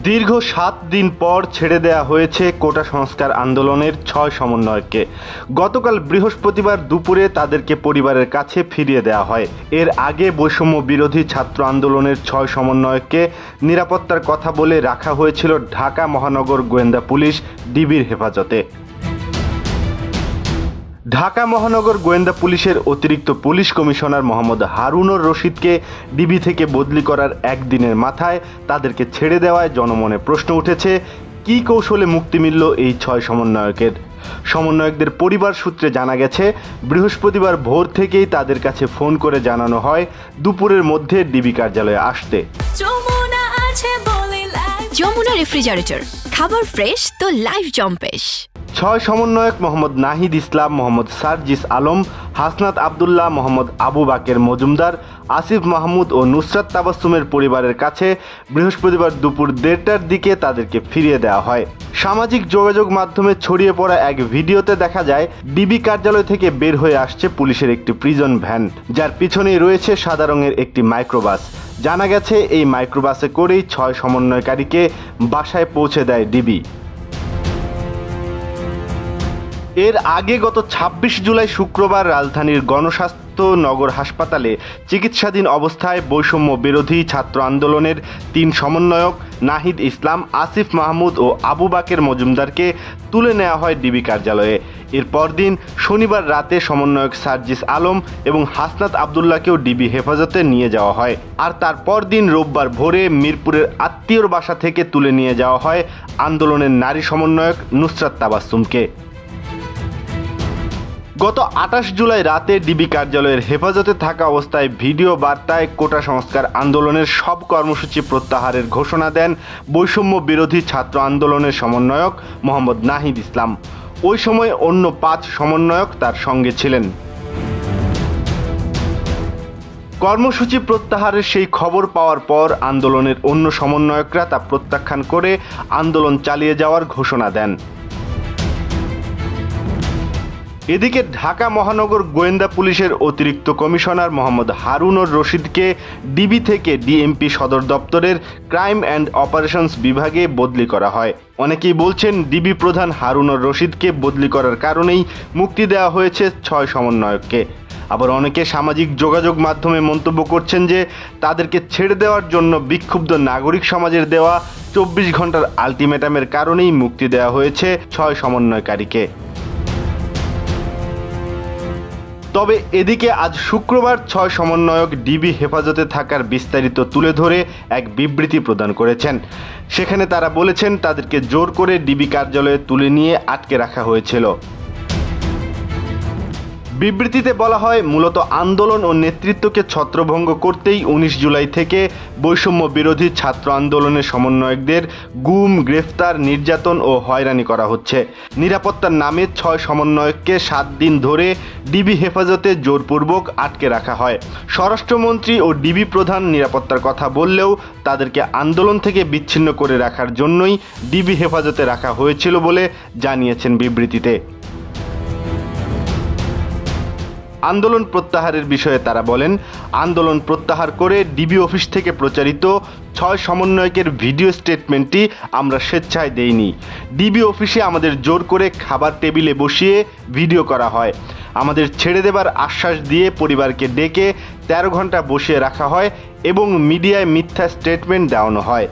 দীর্ঘ ৭ দিন পর ছেড়ে দেয়া হয়েছে কোটা সংস্কার আন্দোলনের ৬ সমন্বয়ককে। গতকাল বৃহস্পতিবার দুপুরে তাদেরকে পরিবারের কাছে ফিরিয়ে দেওয়া হয়। এর আগে বৈষম্য বিরোধী ছাত্র আন্দোলনের ৬ সমন্বয়ককে নিরাপত্তার কথা বলে রাখা হয়েছিল ঢাকা মহানগর গোয়েন্দা পুলিশ ডিবির হেফাজতে। ঢাকা মহানগর গোয়েন্দা পুলিশের অতিরিক্ত পুলিশ কমিশনার মোহাম্মদ হারুনুর রশিদকে ডিবি থেকে বদলি করার একদিনের মাথায় তাদেরকে ছেড়ে দেওয়ায় জনমনে প্রশ্ন উঠেছে, কী কৌশলে মুক্তি মিলল এই ৬ সমন্বয়কের। সমন্বয়কদের পরিবার সূত্রে জানা গেছে, বৃহস্পতিবার ভোর থেকেই তাদের কাছে ফোন করে জানানো হয় দুপুরের মধ্যে ডিবি কার্যালয়ে আসতে। যমুনা রেফ্রিজারেটর, খাবার ফ্রেশ তো লাইফ জম্পেশ। ৬ সমন্বয়ক মোহাম্মদ নাহিদ ইসলাম, মোহাম্মদ সার্জিস আলম, হাসনাত আবদুল্লাহ, মোহাম্মদ আবু বাকের মজুমদার, আসিফ মাহমুদ ও নুসরাত তাবাসসুমের পরিবারের কাছে বৃহস্পতিবার দুপুর ১:৩০টার দিকে তাদেরকে ফিরিয়ে দেওয়া হয়। সামাজিক যোগাযোগ মাধ্যমে ছড়িয়ে পড়া এক ভিডিওতে দেখা যায় ডিবি কার্যালয় থেকে বের হয়ে আসছে পুলিশের একটি প্রিজন ভ্যান, যার পিছনেই রয়েছে সাদা রঙের একটি মাইক্রোবাস। জানা গেছে এই মাইক্রোবাসে করেই ৬ সমন্বয়কারীকে বাসায় পৌঁছে দেয় ডিবি। এর আগে গত ২৬ জুলাই শুক্রবার রাজধানীর গণস্বাস্থ্য নগর হাসপাতালে চিকিৎসাধীন অবস্থায় বৈষম্য বিরোধী ছাত্র আন্দোলনের ৩ সমন্বয়ক নাহিদ ইসলাম, আসিফ মাহমুদ ও আবু বাকের মজুমদারকে তুলে নেওয়া হয় ডিবি কার্যালয়ে। এর পরদিন শনিবার রাতে সমন্বয়ক সার্জিস আলম এবং হাসনাত আবদুল্লাহকেও ডিবি হেফাজতে নিয়ে যাওয়া হয়। আর তারপর দিন রোববার ভোরে মিরপুরের আত্মীয়র বাসা থেকে তুলে নিয়ে যাওয়া হয় আন্দোলনের নারী সমন্বয়ক নুসরাত তাবাসসুমকে। গত ২৮ জুলাই রাতে ডিবি কার্যালয়ের হেফাজতে থাকা অবস্থায় ভিডিও বার্তায় কোটা সংস্কার আন্দোলনের সব কর্মসূচি প্রত্যাহারের ঘোষণা দেন বৈষম্য বিরোধী ছাত্র আন্দোলনের সমন্বয়ক মোহাম্মদ নাহিদ ইসলাম। ওই সময় অন্য ৫ সমন্বয়ক তার সঙ্গে ছিলেন। কর্মসূচি প্রত্যাহারের সেই খবর পাওয়ার পর আন্দোলনের অন্য সমন্বয়করা তা প্রত্যাখ্যান করে আন্দোলন চালিয়ে যাওয়ার ঘোষণা দেন। এদিকে ঢাকা মহানগর গোয়েন্দা পুলিশের অতিরিক্ত কমিশনার মোহাম্মদ হারুনুর রশিদকে ডিবি থেকে ডিএমপি সদর দপ্তরের ক্রাইম অ্যান্ড অপারেশনস বিভাগে বদলি করা হয়। অনেকেই বলছেন ডিবি প্রধান হারুনুর রশিদকে বদলি করার কারণেই মুক্তি দেওয়া হয়েছে ৬ সমন্বয়ককে। আবার অনেকে সামাজিক যোগাযোগ মাধ্যমে মন্তব্য করছেন যে তাদেরকে ছেড়ে দেওয়ার জন্য বিক্ষুব্ধ নাগরিক সমাজের দেওয়া ২৪ ঘন্টার আলটিমেটামের কারণেই মুক্তি দেওয়া হয়েছে ৬ সমন্বয়কারীকে। তবে এদিকে আজ শুক্রবার ৬ সমন্বয়ক ডিবি হেফাজতে থাকার বিস্তারিত তুলে ধরে এক বিবৃতি প্রদান করেছেন। সেখানে তারা বলেছেন তাদেরকে জোর করে ডিবি কার্যালয়ে তুলে নিয়ে আটকে রাখা হয়েছিল। বিবৃতিতে বলা হয়, মূলত আন্দোলন ও নেতৃত্বকে ছত্রভঙ্গ করতেই ১৯ জুলাই থেকে বৈষম্য বিরোধী ছাত্র আন্দোলনের সমন্বয়কদের গুম, গ্রেফতার, নির্যাতন ও হয়রানি করা হচ্ছে। নিরাপত্তার নামে ৬ সমন্বয়ককে ৭ দিন ধরে ডিবি হেফাজতে জোরপূর্বক আটকে রাখা হয়। স্বরাষ্ট্রমন্ত্রী ও ডিবি প্রধান নিরাপত্তার কথা বললেও তাদেরকে আন্দোলন থেকে বিচ্ছিন্ন করে রাখার জন্যই ডিবি হেফাজতে রাখা হয়েছিল বলে জানিয়েছেন বিবৃতিতে। আন্দোলন প্রত্যাহারের বিষয়ে তারা বলেন, আন্দোলন প্রত্যাহার করে ডিবি অফিস থেকে প্রচারিত ৬ সমন্বয়কের ভিডিও স্টেটমেন্টটি আমরা স্বেচ্ছায় দেইনি। ডিবি অফিসে আমাদের জোর করে খাবার টেবিলে বসিয়ে ভিডিও করা হয়। আমাদের ছেড়ে দেবার আশ্বাস দিয়ে পরিবারকে ডেকে ১৩ ঘন্টা বসিয়ে রাখা হয় এবং মিডিয়ায় মিথ্যা স্টেটমেন্ট দেওয়ানো হয়।